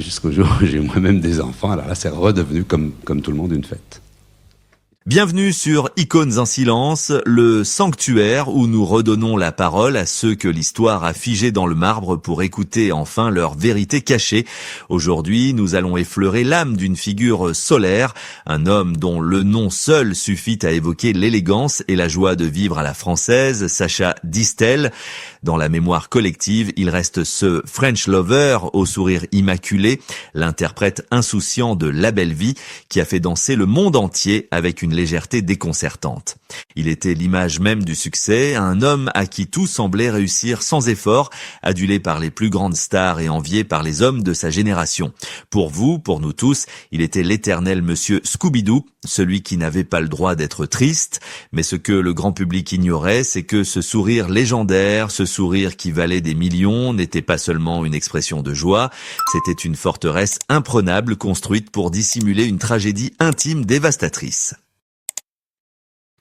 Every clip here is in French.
Jusqu'au jour où j'ai eu moi-même des enfants, alors là c'est redevenu comme tout le monde une fête. Bienvenue sur Icônes en silence, le sanctuaire où nous redonnons la parole à ceux que l'histoire a figés dans le marbre pour écouter enfin leur vérité cachée. Aujourd'hui, nous allons effleurer l'âme d'une figure solaire, un homme dont le nom seul suffit à évoquer l'élégance et la joie de vivre à la française, Sacha Distel. Dans la mémoire collective, il reste ce French lover au sourire immaculé, l'interprète insouciant de La Belle Vie qui a fait danser le monde entier avec une légèreté déconcertante. Il était l'image même du succès, un homme à qui tout semblait réussir sans effort, adulé par les plus grandes stars et envié par les hommes de sa génération. Pour vous, pour nous tous, il était l'éternel monsieur Scooby-Doo, celui qui n'avait pas le droit d'être triste, mais ce que le grand public ignorait, c'est que ce sourire légendaire, ce sourire qui valait des millions, n'était pas seulement une expression de joie, c'était une forteresse imprenable construite pour dissimuler une tragédie intime dévastatrice.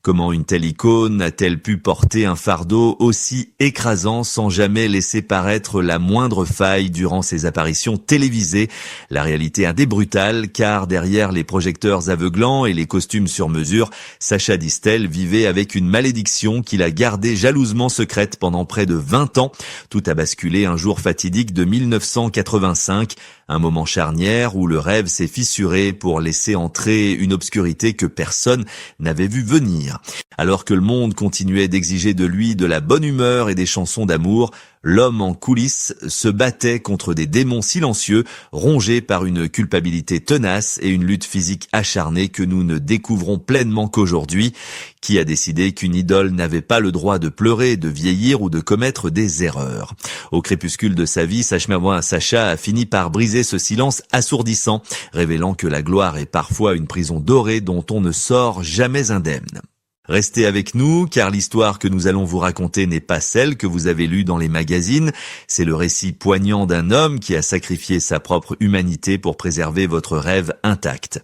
Comment une telle icône a-t-elle pu porter un fardeau aussi écrasant sans jamais laisser paraître la moindre faille durant ses apparitions télévisées? La réalité est brutale, car derrière les projecteurs aveuglants et les costumes sur mesure, Sacha Distel vivait avec une malédiction qu'il a gardée jalousement secrète pendant près de 20 ans. Tout a basculé un jour fatidique de 1985, un moment charnière où le rêve s'est fissuré pour laisser entrer une obscurité que personne n'avait vu venir. Alors que le monde continuait d'exiger de lui de la bonne humeur et des chansons d'amour, l'homme en coulisses se battait contre des démons silencieux, rongés par une culpabilité tenace et une lutte physique acharnée que nous ne découvrons pleinement qu'aujourd'hui. Qui a décidé qu'une idole n'avait pas le droit de pleurer, de vieillir ou de commettre des erreurs? Au crépuscule de sa vie, Sacha a fini par briser ce silence assourdissant, révélant que la gloire est parfois une prison dorée dont on ne sort jamais indemne. Restez avec nous, car l'histoire que nous allons vous raconter n'est pas celle que vous avez lue dans les magazines. C'est le récit poignant d'un homme qui a sacrifié sa propre humanité pour préserver votre rêve intact.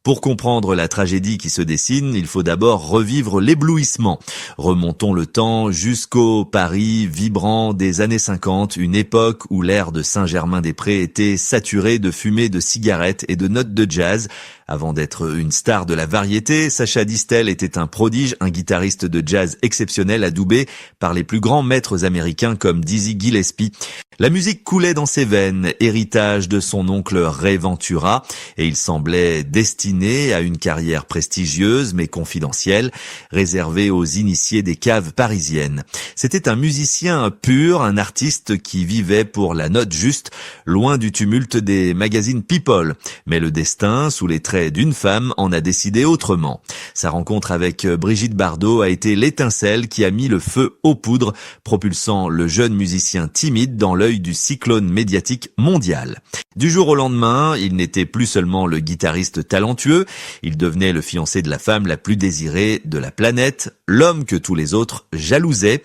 Pour comprendre la tragédie qui se dessine, il faut d'abord revivre l'éblouissement. Remontons le temps jusqu'au Paris vibrant des années 50, une époque où l'air de Saint-Germain-des-Prés était saturé de fumée de cigarettes et de notes de jazz. Avant d'être une star de la variété, Sacha Distel était un prodige, un guitariste de jazz exceptionnel adoubé par les plus grands maîtres américains comme Dizzy Gillespie. La musique coulait dans ses veines, héritage de son oncle Ray Ventura, et il semblait destiné à une carrière prestigieuse mais confidentielle, réservée aux initiés des caves parisiennes. C'était un musicien pur, un artiste qui vivait pour la note juste, loin du tumulte des magazines People. Mais le destin, sous les traits d'une femme, en a décidé autrement. Sa rencontre avec Brigitte Bardot a été l'étincelle qui a mis le feu aux poudres, propulsant le jeune musicien timide dans l'œil du cyclone médiatique mondial. Du jour au lendemain, il n'était plus seulement le guitariste talentueux, il devenait le fiancé de la femme la plus désirée de la planète, l'homme que tous les autres jalousaient.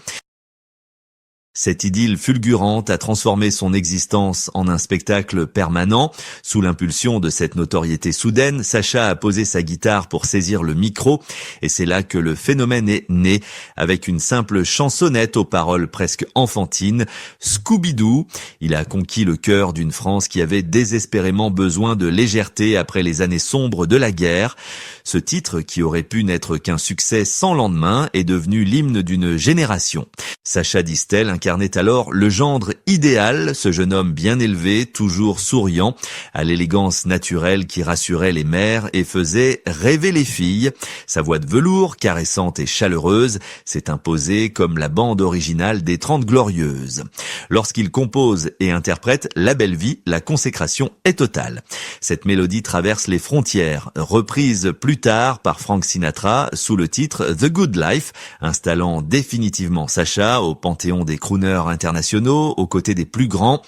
Cette idylle fulgurante a transformé son existence en un spectacle permanent. Sous l'impulsion de cette notoriété soudaine, Sacha a posé sa guitare pour saisir le micro, et c'est là que le phénomène est né, avec une simple chansonnette aux paroles presque enfantines, Scooby-Doo. Il a conquis le cœur d'une France qui avait désespérément besoin de légèreté après les années sombres de la guerre. Ce titre, qui aurait pu n'être qu'un succès sans lendemain, est devenu l'hymne d'une génération. Sacha Distel incarnait alors le gendre idéal, ce jeune homme bien élevé, toujours souriant, à l'élégance naturelle qui rassurait les mères et faisait rêver les filles. Sa voix de velours, caressante et chaleureuse, s'est imposée comme la bande originale des 30 Glorieuses. Lorsqu'il compose et interprète La Belle Vie, la consécration est totale. Cette mélodie traverse les frontières, reprise plus tard par Frank Sinatra sous le titre The Good Life, installant définitivement Sacha au panthéon des crooners internationaux, aux côtés des plus grands.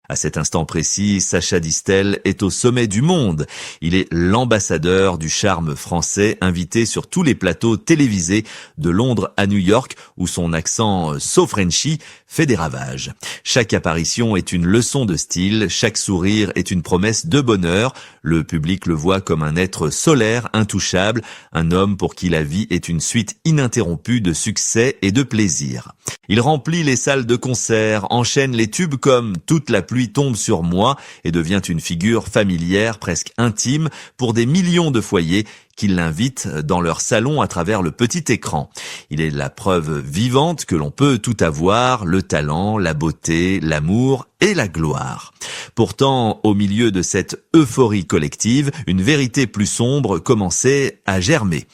À cet instant précis, Sacha Distel est au sommet du monde. Il est l'ambassadeur du charme français, invité sur tous les plateaux télévisés de Londres à New York, où son accent so Frenchy fait des ravages. Chaque apparition est une leçon de style, chaque sourire est une promesse de bonheur. Le public le voit comme un être solaire, intouchable, un homme pour qui la vie est une suite ininterrompue de succès et de plaisir. Il remplit les salles de concert, enchaîne les tubes comme Toute la pluie tombe sur moi et devient une figure familière, presque intime, pour des millions de foyers qui l'invitent dans leur salon à travers le petit écran. Il est la preuve vivante que l'on peut tout avoir, le talent, la beauté, l'amour et la gloire. Pourtant, au milieu de cette euphorie collective, une vérité plus sombre commençait à germer.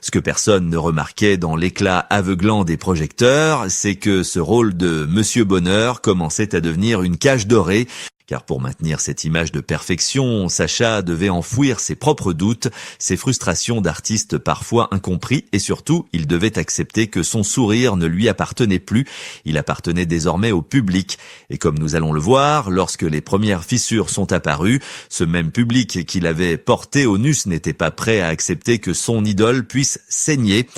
Ce que personne ne remarquait dans l'éclat aveuglant des projecteurs, c'est que ce rôle de Monsieur Bonheur commençait à devenir une cage dorée. Car pour maintenir cette image de perfection, Sacha devait enfouir ses propres doutes, ses frustrations d'artiste parfois incompris et surtout, il devait accepter que son sourire ne lui appartenait plus, il appartenait désormais au public. Et comme nous allons le voir, lorsque les premières fissures sont apparues, ce même public qui l'avait porté au nus n'était pas prêt à accepter que son idole puisse saigner.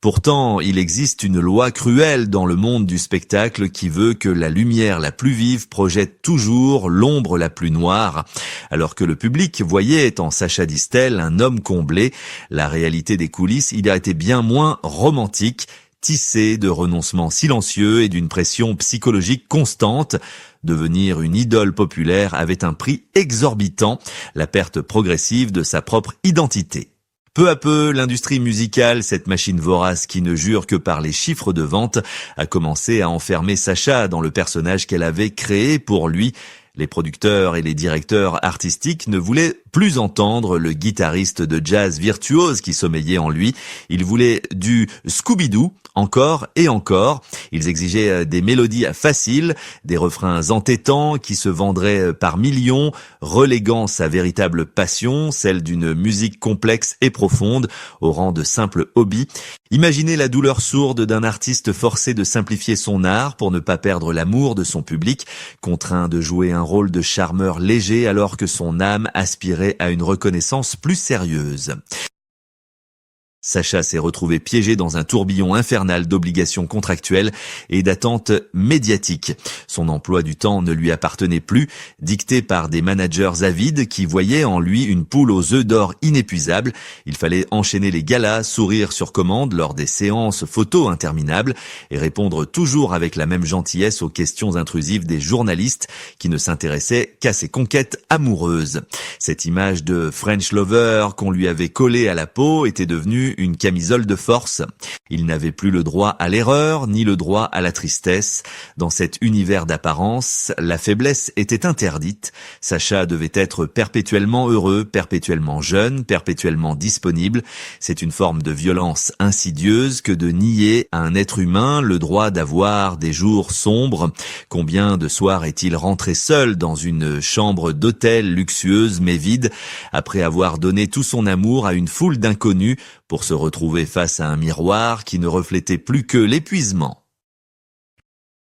Pourtant, il existe une loi cruelle dans le monde du spectacle qui veut que la lumière la plus vive projette toujours l'ombre la plus noire. Alors que le public voyait en Sacha Distel un homme comblé, la réalité des coulisses, il a été bien moins romantique, tissé de renoncements silencieux et d'une pression psychologique constante. Devenir une idole populaire avait un prix exorbitant, la perte progressive de sa propre identité. Peu à peu, l'industrie musicale, cette machine vorace qui ne jure que par les chiffres de vente, a commencé à enfermer Sacha dans le personnage qu'elle avait créé pour lui. Les producteurs et les directeurs artistiques ne voulaient plus entendre le guitariste de jazz virtuose qui sommeillait en lui. Ils voulaient du Scooby-Doo, encore et encore. Ils exigeaient des mélodies faciles, des refrains entêtants qui se vendraient par millions, reléguant sa véritable passion, celle d'une musique complexe et profonde, au rang de simple hobby. Imaginez la douleur sourde d'un artiste forcé de simplifier son art pour ne pas perdre l'amour de son public, contraint de jouer un rôle de charmeur léger alors que son âme aspirait à une reconnaissance plus sérieuse. Sacha s'est retrouvé piégé dans un tourbillon infernal d'obligations contractuelles et d'attentes médiatiques. Son emploi du temps ne lui appartenait plus, dicté par des managers avides qui voyaient en lui une poule aux œufs d'or inépuisables. Il fallait enchaîner les galas, sourire sur commande lors des séances photos interminables et répondre toujours avec la même gentillesse aux questions intrusives des journalistes qui ne s'intéressaient qu'à ses conquêtes amoureuses. Cette image de French lover qu'on lui avait collée à la peau était devenue une camisole de force. Il n'avait plus le droit à l'erreur, ni le droit à la tristesse. Dans cet univers d'apparence, la faiblesse était interdite. Sacha devait être perpétuellement heureux, perpétuellement jeune, perpétuellement disponible. C'est une forme de violence insidieuse que de nier à un être humain le droit d'avoir des jours sombres. Combien de soirs est-il rentré seul dans une chambre d'hôtel luxueuse mais vide, après avoir donné tout son amour à une foule d'inconnus pour se retrouver face à un miroir qui ne reflétait plus que l'épuisement.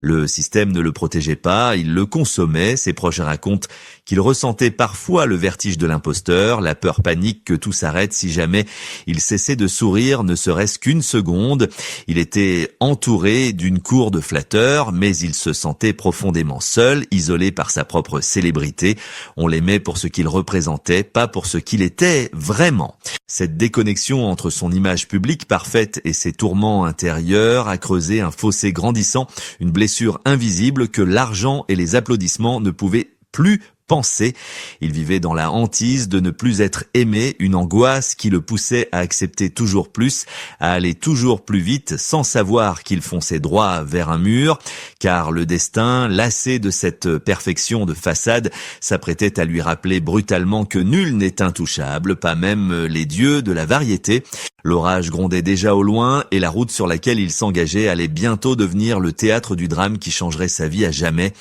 Le système ne le protégeait pas, il le consommait. Ses proches racontent qu'il ressentait parfois le vertige de l'imposteur, la peur panique que tout s'arrête si jamais il cessait de sourire, ne serait-ce qu'une seconde. Il était entouré d'une cour de flatteurs, mais il se sentait profondément seul, isolé par sa propre célébrité. On l'aimait pour ce qu'il représentait, pas pour ce qu'il était vraiment. Cette déconnexion entre son image publique parfaite et ses tourments intérieurs a creusé un fossé grandissant, une blessure invisible que l'argent et les applaudissements ne pouvaient plus penser. Il vivait dans la hantise de ne plus être aimé, une angoisse qui le poussait à accepter toujours plus, à aller toujours plus vite sans savoir qu'il fonçait droit vers un mur, car le destin, lassé de cette perfection de façade, s'apprêtait à lui rappeler brutalement que nul n'est intouchable, pas même les dieux de la variété. L'orage grondait déjà au loin et la route sur laquelle il s'engageait allait bientôt devenir le théâtre du drame qui changerait sa vie à jamais.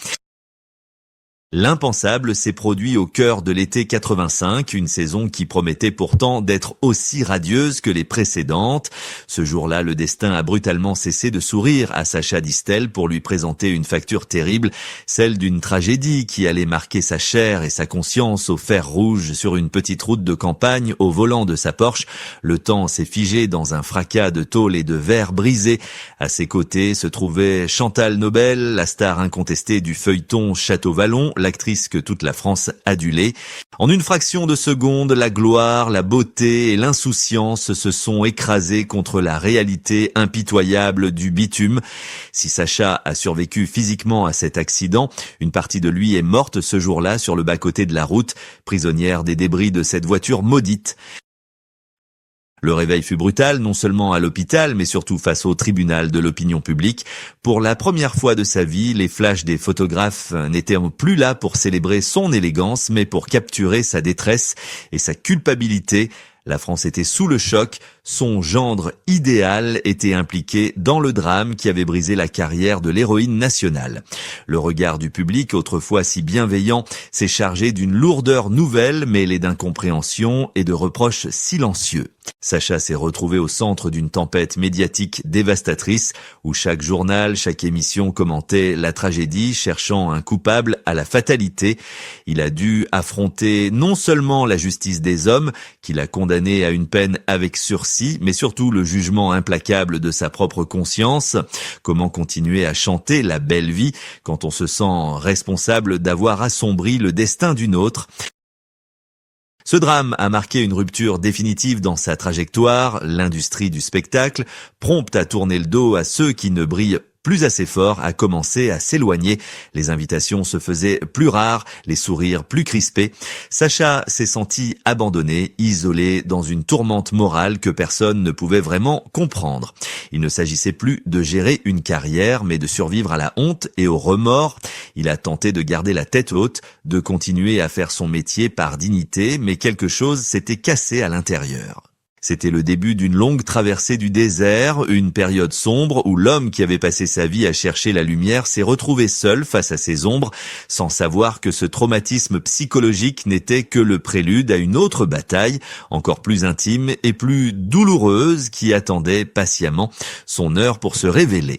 L'impensable s'est produit au cœur de l'été 85, une saison qui promettait pourtant d'être aussi radieuse que les précédentes. Ce jour-là, le destin a brutalement cessé de sourire à Sacha Distel pour lui présenter une facture terrible, celle d'une tragédie qui allait marquer sa chair et sa conscience au fer rouge sur une petite route de campagne au volant de sa Porsche. Le temps s'est figé dans un fracas de tôle et de verre brisés. À ses côtés se trouvait Chantal Nobel, la star incontestée du feuilleton Château-Vallon, l'actrice que toute la France adulait. En une fraction de seconde, la gloire, la beauté et l'insouciance se sont écrasés contre la réalité impitoyable du bitume. Si Sacha a survécu physiquement à cet accident, une partie de lui est morte ce jour-là sur le bas-côté de la route, prisonnière des débris de cette voiture maudite. Le réveil fut brutal, non seulement à l'hôpital, mais surtout face au tribunal de l'opinion publique. Pour la première fois de sa vie, les flashs des photographes n'étaient plus là pour célébrer son élégance, mais pour capturer sa détresse et sa culpabilité. La France était sous le choc, son gendre idéal était impliqué dans le drame qui avait brisé la carrière de l'héroïne nationale. Le regard du public, autrefois si bienveillant, s'est chargé d'une lourdeur nouvelle mêlée d'incompréhension et de reproches silencieux. Sacha s'est retrouvé au centre d'une tempête médiatique dévastatrice où chaque journal, chaque émission commentait la tragédie, cherchant un coupable à la fatalité. Il a dû affronter non seulement la justice des hommes, qui l'a condamné à une peine avec sursis, mais surtout le jugement implacable de sa propre conscience. Comment continuer à chanter la belle vie quand on se sent responsable d'avoir assombri le destin d'une autre ? Ce drame a marqué une rupture définitive dans sa trajectoire, l'industrie du spectacle, prompte à tourner le dos à ceux qui ne brillent plus assez fort, a commencé à s'éloigner. Les invitations se faisaient plus rares, les sourires plus crispés. Sacha s'est senti abandonné, isolé dans une tourmente morale que personne ne pouvait vraiment comprendre. Il ne s'agissait plus de gérer une carrière, mais de survivre à la honte et au remords. Il a tenté de garder la tête haute, de continuer à faire son métier par dignité, mais quelque chose s'était cassé à l'intérieur. C'était le début d'une longue traversée du désert, une période sombre où l'homme qui avait passé sa vie à chercher la lumière s'est retrouvé seul face à ses ombres, sans savoir que ce traumatisme psychologique n'était que le prélude à une autre bataille, encore plus intime et plus douloureuse, qui attendait patiemment son heure pour se révéler.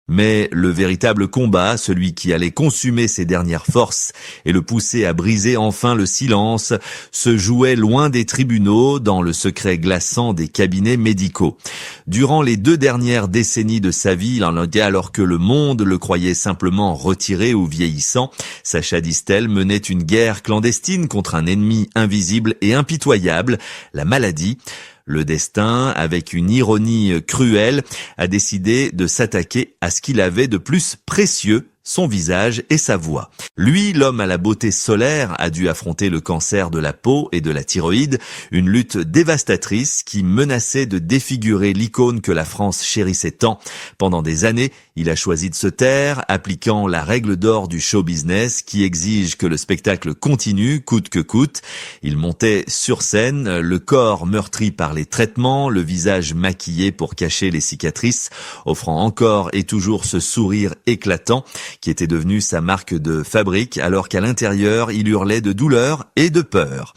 Mais le véritable combat, celui qui allait consumer ses dernières forces et le pousser à briser enfin le silence, se jouait loin des tribunaux, dans le secret glaçant des cabinets médicaux. Durant les 2 dernières décennies de sa vie, alors que le monde le croyait simplement retiré ou vieillissant, Sacha Distel menait une guerre clandestine contre un ennemi invisible et impitoyable, la maladie. Le destin, avec une ironie cruelle, a décidé de s'attaquer à ce qu'il avait de plus précieux, son visage et sa voix. Lui, l'homme à la beauté solaire, a dû affronter le cancer de la peau et de la thyroïde, une lutte dévastatrice qui menaçait de défigurer l'icône que la France chérissait tant. Pendant des années, il a choisi de se taire, appliquant la règle d'or du show business qui exige que le spectacle continue, coûte que coûte. Il montait sur scène, le corps meurtri par les traitements, le visage maquillé pour cacher les cicatrices, offrant encore et toujours ce sourire éclatant qui était devenu sa marque de fabrique, alors qu'à l'intérieur, il hurlait de douleur et de peur.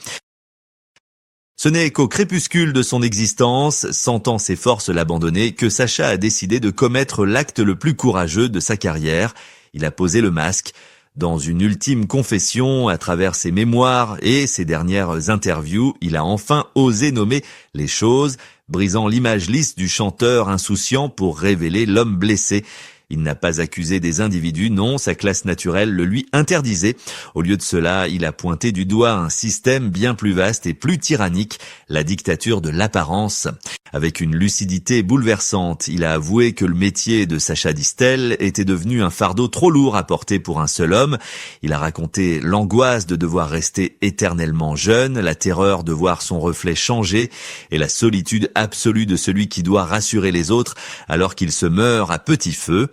Ce n'est qu'au crépuscule de son existence, sentant ses forces l'abandonner, que Sacha a décidé de commettre l'acte le plus courageux de sa carrière. Il a posé le masque. Dans une ultime confession, à travers ses mémoires et ses dernières interviews, il a enfin osé nommer les choses, brisant l'image lisse du chanteur insouciant pour révéler l'homme blessé. Il n'a pas accusé des individus, non, sa classe naturelle le lui interdisait. Au lieu de cela, il a pointé du doigt un système bien plus vaste et plus tyrannique, la dictature de l'apparence. Avec une lucidité bouleversante, il a avoué que le métier de Sacha Distel était devenu un fardeau trop lourd à porter pour un seul homme. Il a raconté l'angoisse de devoir rester éternellement jeune, la terreur de voir son reflet changer et la solitude absolue de celui qui doit rassurer les autres alors qu'il se meurt à petit feu.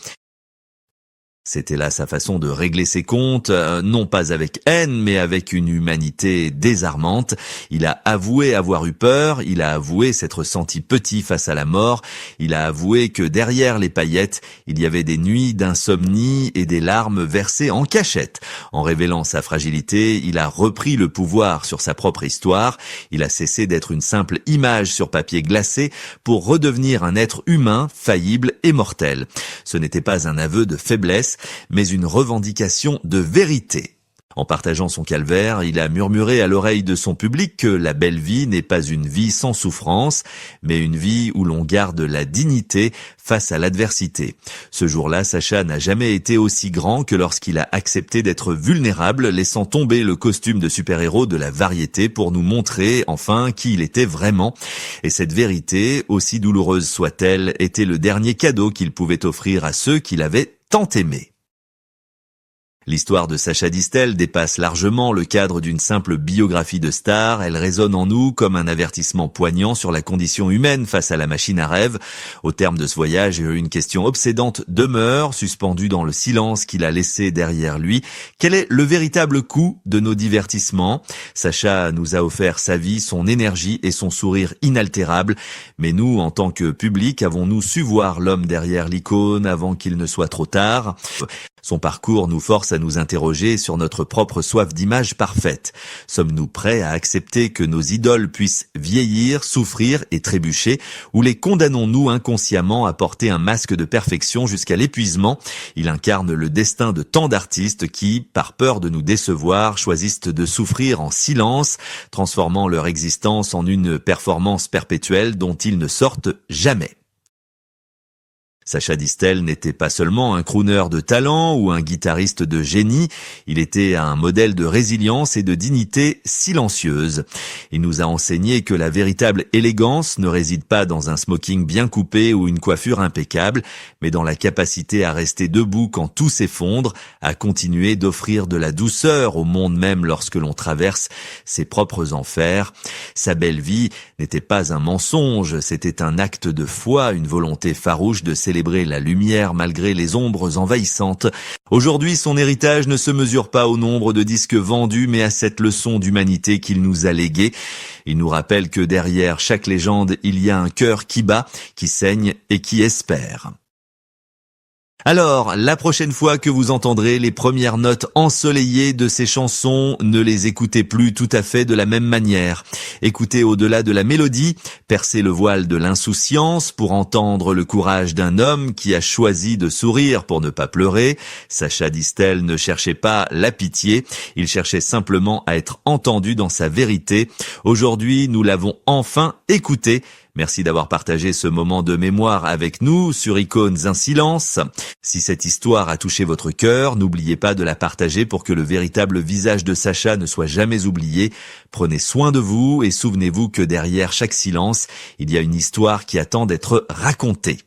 C'était là sa façon de régler ses comptes, non pas avec haine, mais avec une humanité désarmante. Il a avoué avoir eu peur, il a avoué s'être senti petit face à la mort, il a avoué que derrière les paillettes, il y avait des nuits d'insomnie et des larmes versées en cachette. En révélant sa fragilité, il a repris le pouvoir sur sa propre histoire, il a cessé d'être une simple image sur papier glacé pour redevenir un être humain, faillible et mortel. Ce n'était pas un aveu de faiblesse, mais une revendication de vérité. En partageant son calvaire, il a murmuré à l'oreille de son public que la belle vie n'est pas une vie sans souffrance, mais une vie où l'on garde la dignité face à l'adversité. Ce jour-là, Sacha n'a jamais été aussi grand que lorsqu'il a accepté d'être vulnérable, laissant tomber le costume de super-héros de la variété pour nous montrer, enfin, qui il était vraiment. Et cette vérité, aussi douloureuse soit-elle, était le dernier cadeau qu'il pouvait offrir à ceux qu'il avait tant aimé. L'histoire de Sacha Distel dépasse largement le cadre d'une simple biographie de star. Elle résonne en nous comme un avertissement poignant sur la condition humaine face à la machine à rêve. Au terme de ce voyage, une question obsédante demeure, suspendue dans le silence qu'il a laissé derrière lui. Quel est le véritable coût de nos divertissements ? Sacha nous a offert sa vie, son énergie et son sourire inaltérable. Mais nous, en tant que public, avons-nous su voir l'homme derrière l'icône avant qu'il ne soit trop tard ? Son parcours nous force à nous interroger sur notre propre soif d'image parfaite. Sommes-nous prêts à accepter que nos idoles puissent vieillir, souffrir et trébucher, ou les condamnons-nous inconsciemment à porter un masque de perfection jusqu'à l'épuisement ? Il incarne le destin de tant d'artistes qui, par peur de nous décevoir, choisissent de souffrir en silence, transformant leur existence en une performance perpétuelle dont ils ne sortent jamais. Sacha Distel n'était pas seulement un crooner de talent ou un guitariste de génie, il était un modèle de résilience et de dignité silencieuse. Il nous a enseigné que la véritable élégance ne réside pas dans un smoking bien coupé ou une coiffure impeccable, mais dans la capacité à rester debout quand tout s'effondre, à continuer d'offrir de la douceur au monde même lorsque l'on traverse ses propres enfers. Sa belle vie n'était pas un mensonge, c'était un acte de foi, une volonté farouche de célébrer la lumière malgré les ombres envahissantes. Aujourd'hui, son héritage ne se mesure pas au nombre de disques vendus, mais à cette leçon d'humanité qu'il nous a léguée. Il nous rappelle que derrière chaque légende, il y a un cœur qui bat, qui saigne et qui espère. Alors, la prochaine fois que vous entendrez les premières notes ensoleillées de ces chansons, ne les écoutez plus tout à fait de la même manière. Écoutez au-delà de la mélodie, percez le voile de l'insouciance pour entendre le courage d'un homme qui a choisi de sourire pour ne pas pleurer. Sacha Distel ne cherchait pas la pitié, il cherchait simplement à être entendu dans sa vérité. Aujourd'hui, nous l'avons enfin écouté. Merci d'avoir partagé ce moment de mémoire avec nous sur Icônes, un silence. Si cette histoire a touché votre cœur, n'oubliez pas de la partager pour que le véritable visage de Sacha ne soit jamais oublié. Prenez soin de vous et souvenez-vous que derrière chaque silence, il y a une histoire qui attend d'être racontée.